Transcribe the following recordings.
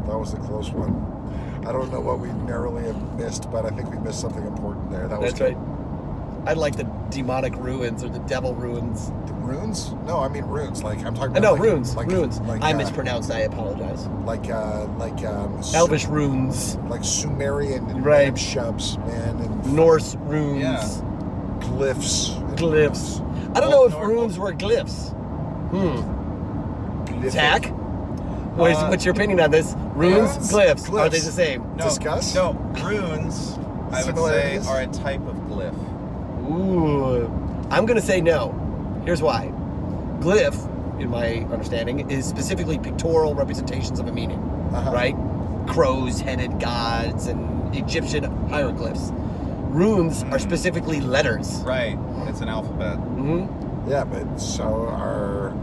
That was a close one. I don't know what we narrowly have missed, but I think we missed something important there. That's right. I like the demonic ruins or the devil ruins. The runes? No, I mean runes. Like I'm talking about. No, like, runes. Like, runes. Like, I mispronounced. I apologize. Elvish runes. Like Sumerian right. shubs, man. And Norse runes. Yeah. Glyphs. I don't know if runes were glyphs. Zach? What's your opinion on this? Runes, glyphs. Are they the same? No, Discuss? No, runes, I would say, are a type of glyph. Ooh. I'm going to say no. Here's why. Glyph, in my understanding, is specifically pictorial representations of a meaning. Right? Crows-headed gods and Egyptian hieroglyphs. Runes are specifically letters. Right. It's an alphabet. Mm-hmm. Yeah, but so are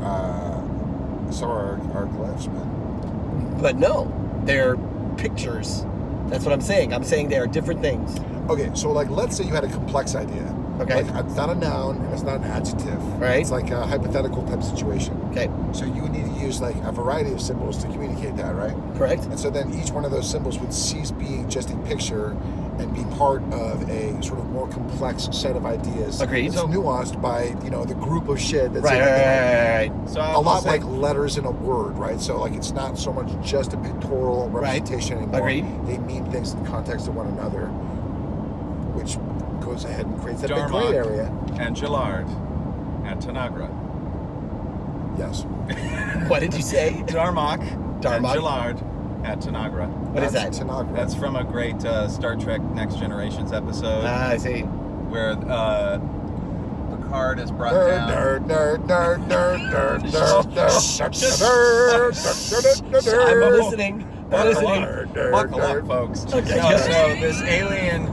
glyphs, man. But no, they're pictures. That's what I'm saying. I'm saying they are different things. Okay, so like let's say you had a complex idea. Okay. Like it's not a noun and it's not an adjective. Right. It's like a hypothetical type situation. Okay. So you would need to use like a variety of symbols to communicate that, right? Correct. And so then each one of those symbols would cease being just a picture and be part of a sort of more complex set of ideas. Agreed. It's nuanced by, the group of shit that's right. So a lot like letters in a word, right? So like it's not so much just a pictorial representation anymore. Agreed. They mean things in the context of one another, which goes ahead and creates that Darmok, big gray area. And Gillard and Tanagra. Yes. What did you say? Darmok. And Gillard at Tanagra. What is that? Tanagra. That's from a great Star Trek Next Generations episode. I see. Where Picard is brought down. I'm listening. Buckle up, folks. Okay. So this alien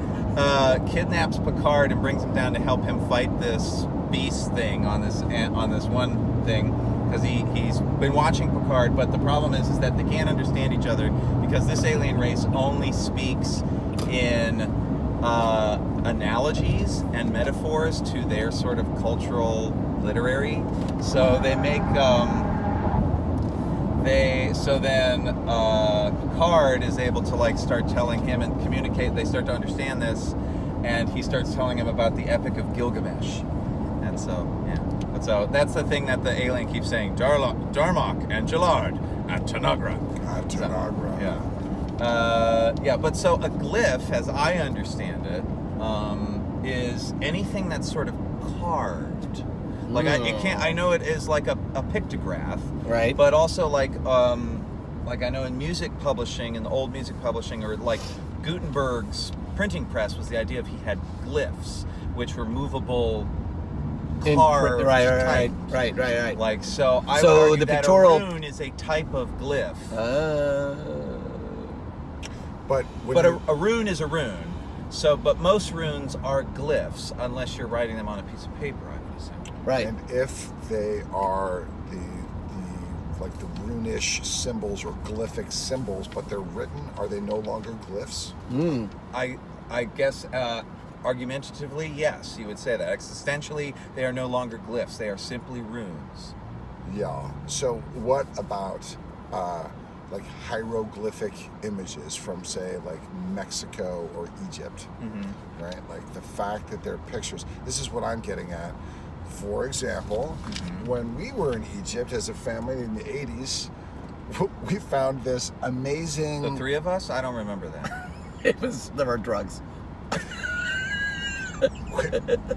kidnaps Picard and brings him down to help him fight this beast thing on this one thing. Because he's been watching Picard, but the problem is that they can't understand each other because this alien race only speaks in analogies and metaphors to their sort of cultural literary. So they make Picard is able to like start telling him and communicate. They start to understand this, and he starts telling him about the Epic of Gilgamesh. And so, yeah. So that's the thing that the alien keeps saying: Darmok and Gillard at Tanagra. At Tanagra. Yeah. But so a glyph, as I understand it, is anything that's sort of carved. Like I know it is like a pictograph, right? But also like I know in music publishing, in the old music publishing, or like Gutenberg's printing press was the idea of he had glyphs, which were movable. Carved right. Like so, I so would argue the that pictorial a rune is a type of glyph. But a rune is a rune. So, but most runes are glyphs unless you're writing them on a piece of paper, I would assume. Right. And if they are the runish symbols or glyphic symbols, but they're written, are they no longer glyphs? I guess. Argumentatively, yes, you would say that. Existentially, they are no longer glyphs. They are simply runes. Yeah. So what about like hieroglyphic images from, say, like Mexico or Egypt, right? Like the fact that they're pictures. This is what I'm getting at. For example, when we were in Egypt as a family in the 80s, we found this amazing... The three of us? I don't remember that. There were drugs.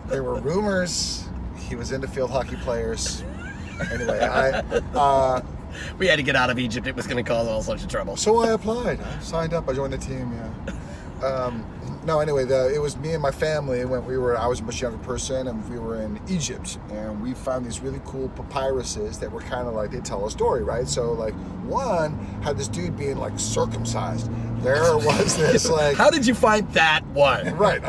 There were rumors he was into field hockey players. Anyway, we had to get out of Egypt. It was going to cause all sorts of trouble. So I applied. I signed up. I joined the team. Yeah. Anyway, it was me and my family when I was a much younger person, and we were in Egypt, and we found these really cool papyruses that were kind of like, they tell a story, right? So like one had this dude being like circumcised. There was this like... How did you find that one? Right. We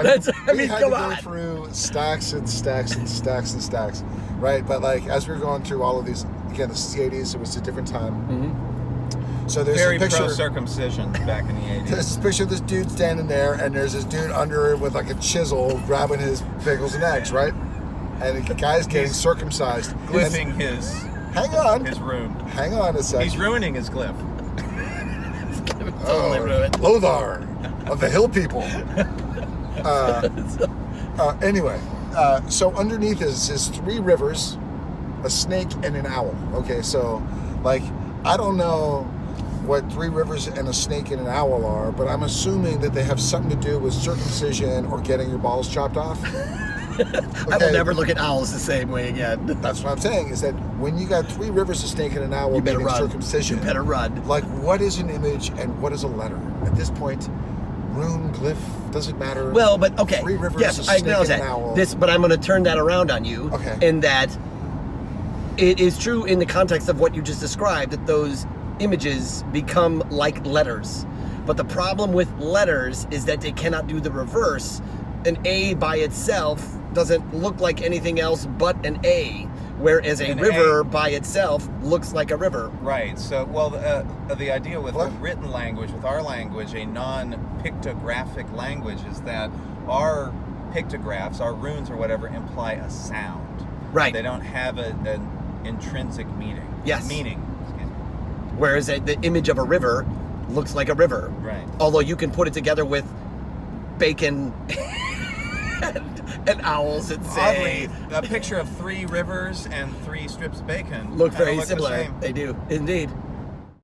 had to go through stacks and stacks and stacks and stacks, right? But like as we were going through all of these, again, this is the 80s, it was a different time. So there's very a picture, pro-circumcision back in the 80s. There's this picture of this dude standing there, and there's this dude under it with like a chisel grabbing his pickles and eggs, right? And the guy's getting circumcised. Glyphing his Hang on. His rune. Hang on a second. He's ruining his glyph. Totally ruined. Lothar of the hill people. Anyway, so underneath is 3 rivers, a snake, and an owl. Okay, so like I don't know what 3 rivers and a snake and an owl are, but I'm assuming that they have something to do with circumcision or getting your balls chopped off. I will never look at owls the same way again. That's what I'm saying, is that when you got 3 rivers, a snake, and an owl, You better meaning run. circumcision. You better run. Like, what is an image and what is a letter? At this point, Rune, Glyph, doesn't matter. Well, but okay. 3 rivers, yes, a I snake, acknowledge and that. an owl. But I'm going to turn that around on you. Okay. In that it is true in the context of what you just described that those images become like letters. But the problem with letters is that they cannot do the reverse. An A by itself doesn't look like anything else but an A, whereas a river by itself looks like a river. Right. So, well, the idea with What? a written language, with our language, a non-pictographic language, is that our pictographs, our runes or whatever, imply a sound. Right. They don't have an intrinsic meaning. Yes. Meaning. Excuse me. Whereas the image of a river looks like a river. Right. Although you can put it together with bacon and owls and say Oddly, a picture of 3 rivers and 3 strips of bacon look kinda very the similar. same. They do, indeed.